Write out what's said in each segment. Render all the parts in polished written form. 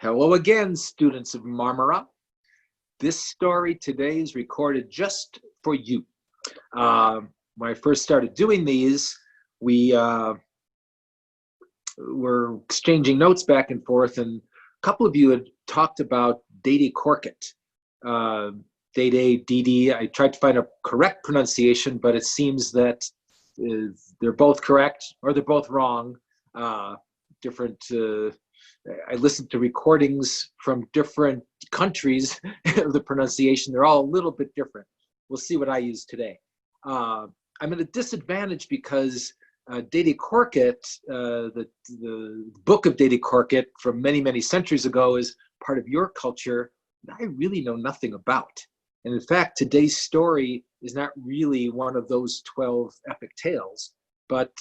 Hello again, students of Marmara. This story today is recorded just for you. When I first started doing these, we were exchanging notes back and forth, and a couple of you had talked about Dede Korkut. Dede. I tried to find a correct pronunciation, but it seems that they're both correct or they're both wrong. I listened to recordings from different countries of the pronunciation. They're all a little bit different. We'll see what I use today. I'm at a disadvantage because Dede Korkut, the book of Dede Korkut from many, many centuries ago is part of your culture that I really know nothing about. And in fact, today's story is not really one of those 12 epic tales, but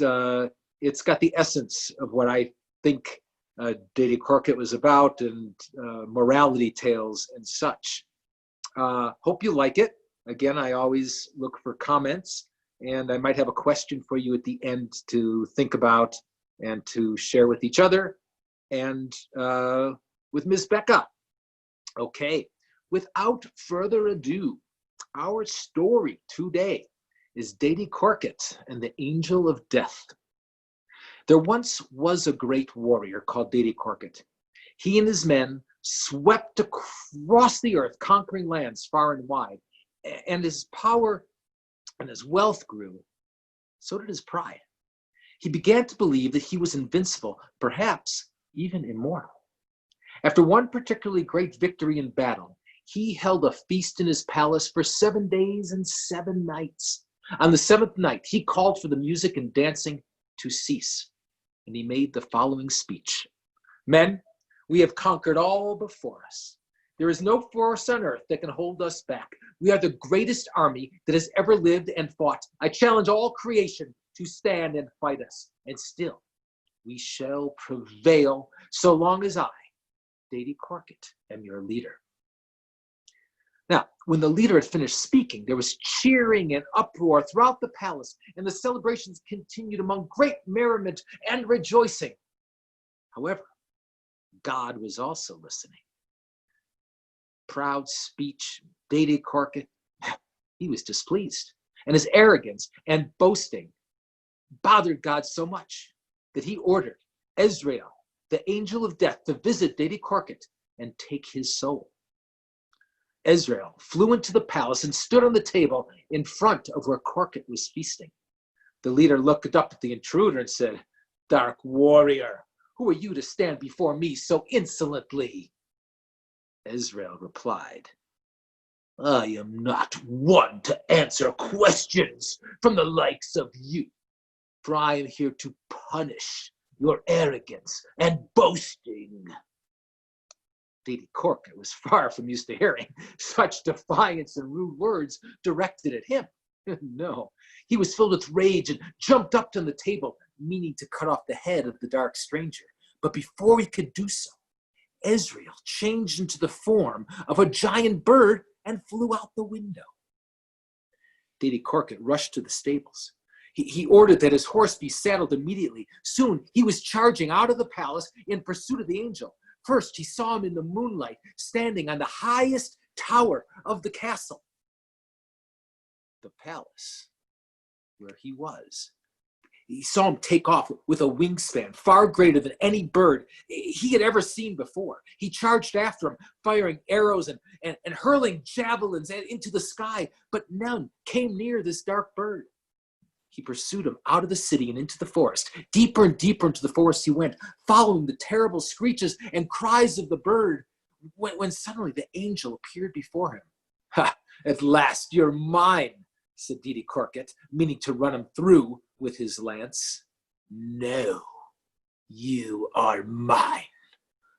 it's got the essence of what I think Dede Korkut was about, and morality tales and such. Hope you like it. Again, I always look for comments, and I might have a question for you at the end to think about and to share with each other and with Ms. Becca. Okay, without further ado, our story today is Dede Korkut and the Angel of Death. There once was a great warrior called Dede Korkut. He and his men swept across the earth, conquering lands far and wide. And his power and his wealth grew. So did his pride. He began to believe that he was invincible, perhaps even immortal. After one particularly great victory in battle, he held a feast in his palace for 7 days and 7 nights. On the 7th night, he called for the music and dancing to cease. And he made the following speech. Men, we have conquered all before us. There is no force on earth that can hold us back. We are the greatest army that has ever lived and fought. I challenge all creation to stand and fight us. And still, we shall prevail so long as I, Dede Korkut, am your leader. Now, when the leader had finished speaking, there was cheering and uproar throughout the palace, and the celebrations continued among great merriment and rejoicing. However, God was also listening. Proud speech, Dede Korkut, he was displeased, and his arrogance and boasting bothered God so much that he ordered Ezrael, the angel of death, to visit Dede Korkut and take his soul. Ezrael flew into the palace and stood on the table in front of where Korkut was feasting. The leader looked up at the intruder and said, "Dark warrior, who are you to stand before me so insolently?" Ezrael replied, "I am not one to answer questions from the likes of you, for I am here to punish your arrogance and boasting." Dede Korkut was far from used to hearing such defiance and rude words directed at him. No, he was filled with rage and jumped up to the table, meaning to cut off the head of the dark stranger. But before he could do so, Ezrael changed into the form of a giant bird and flew out the window. Dede Korkut rushed to the stables. He ordered that his horse be saddled immediately. Soon he was charging out of the palace in pursuit of the angel. First, he saw him in the moonlight, standing on the highest tower of the castle. The palace where he was. He saw him take off with a wingspan far greater than any bird he had ever seen before. He charged after him, firing arrows and hurling javelins into the sky, but none came near this dark bird. He pursued him out of the city and into the forest. Deeper and deeper into the forest he went, following the terrible screeches and cries of the bird, when suddenly the angel appeared before him. "Ha! At last you're mine," said Dede Korkut, meaning to run him through with his lance. "No, you are mine,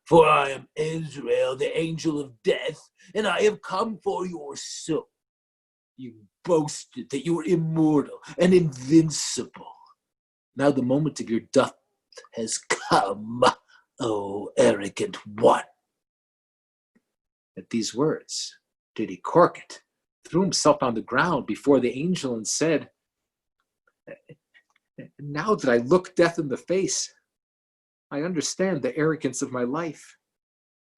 for I am Ezrael, the angel of death, and I have come for your soul. You boasted that you were immortal and invincible. Now the moment of your death has come, O arrogant one." At these words, Dede Korkut threw himself on the ground before the angel and said, "Now that I look death in the face, I understand the arrogance of my life.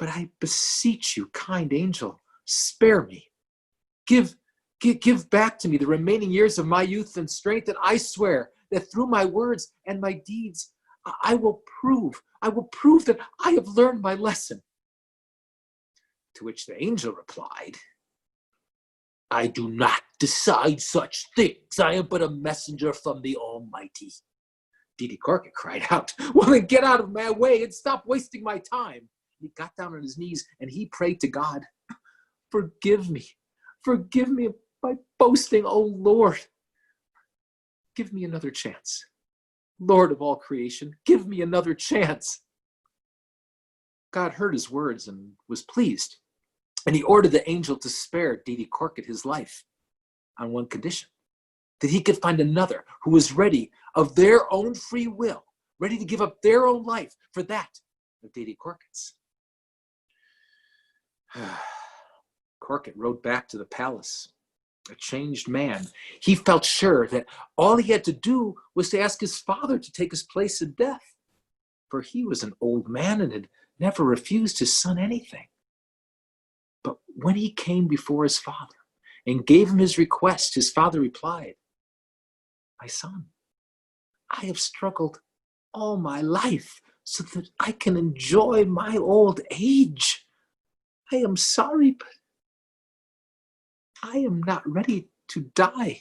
But I beseech you, kind angel, spare me. Give back to me the remaining years of my youth and strength, and I swear that through my words and my deeds, I will prove that I have learned my lesson. To which the angel replied, I do not decide such things. I am but a messenger from the Almighty. Dede Korkut cried out, well, then get out of my way and stop wasting my time. He got down on his knees and he prayed to God, forgive me by boasting, O Lord. Give me another chance. Lord of all creation, give me another chance. God heard his words and was pleased. And he ordered the angel to spare Dede Korkut his life on one condition, that he could find another who was ready of their own free will, ready to give up their own life for that of Dede Korkut's. Korkut rode back to the palace, a changed man. He felt sure that all he had to do was to ask his father to take his place in death, for he was an old man and had never refused his son anything. But when he came before his father and gave him his request, his father replied, my son, I have struggled all my life so that I can enjoy my old age. I am sorry, but I am not ready to die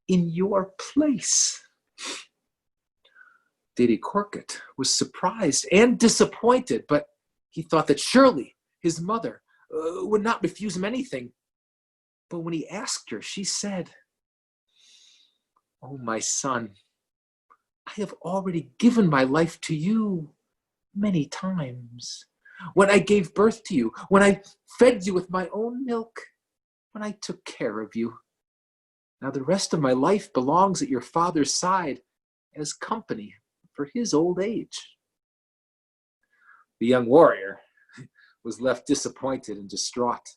in your place. Dede Korkut was surprised and disappointed, but he thought that surely his mother would not refuse him anything. But when he asked her, she said, oh, my son, I have already given my life to you many times. When I gave birth to you, when I fed you with my own milk, when I took care of you. Now the rest of my life belongs at your father's side as company for his old age. The young warrior was left disappointed and distraught.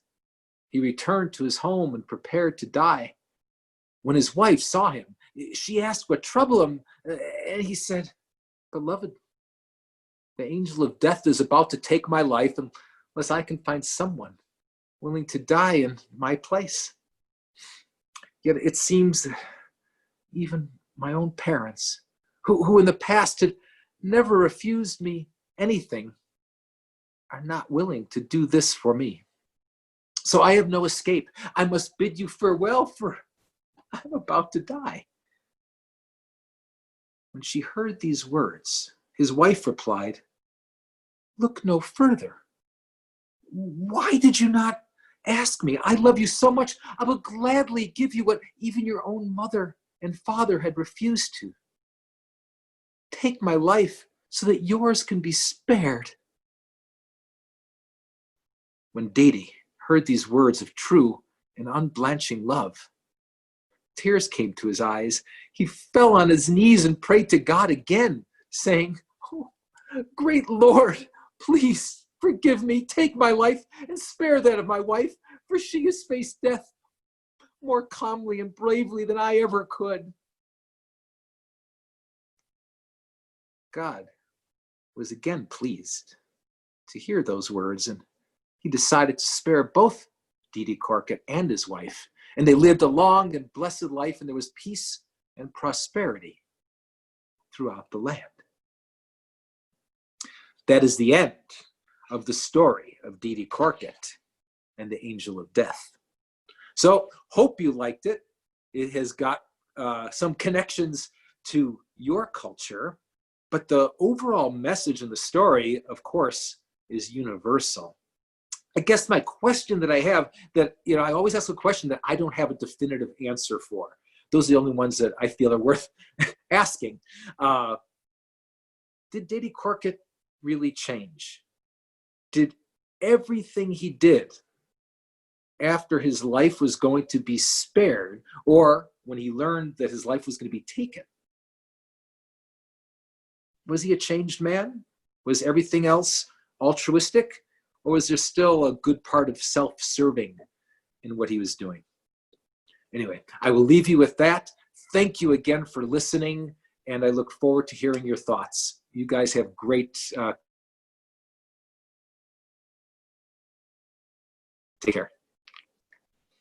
He returned to his home and prepared to die. When his wife saw him, she asked what troubled him, and he said, beloved, the angel of death is about to take my life unless I can find someone willing to die in my place. Yet it seems that even my own parents, who in the past had never refused me anything, are not willing to do this for me. So I have no escape. I must bid you farewell, for I'm about to die. When she heard these words, his wife replied, look no further. Why did you not ask me? I love you so much. I will gladly give you what even your own mother and father had refused to. Take my life so that yours can be spared. When Dede heard these words of true and unblanching love, tears came to his eyes. He fell on his knees and prayed to God again, saying, oh, great Lord, please forgive me, take my life and spare that of my wife, for she has faced death more calmly and bravely than I ever could. God was again pleased to hear those words, and he decided to spare both Dede Korkut and his wife, and they lived a long and blessed life, and there was peace and prosperity throughout the land. That is the end of the story of Dede Korkut and the angel of death. So, hope you liked it. It has got some connections to your culture, but the overall message in the story, of course, is universal. I guess my question that I have, that, I always ask a question that I don't have a definitive answer for. Those are the only ones that I feel are worth asking. Did Dede Korkut really change? Did everything he did after his life was going to be spared, or when he learned that his life was going to be taken? Was he a changed man? Was everything else altruistic? Or was there still a good part of self-serving in what he was doing? Anyway, I will leave you with that. Thank you again for listening, and I look forward to hearing your thoughts. You guys have great Take care.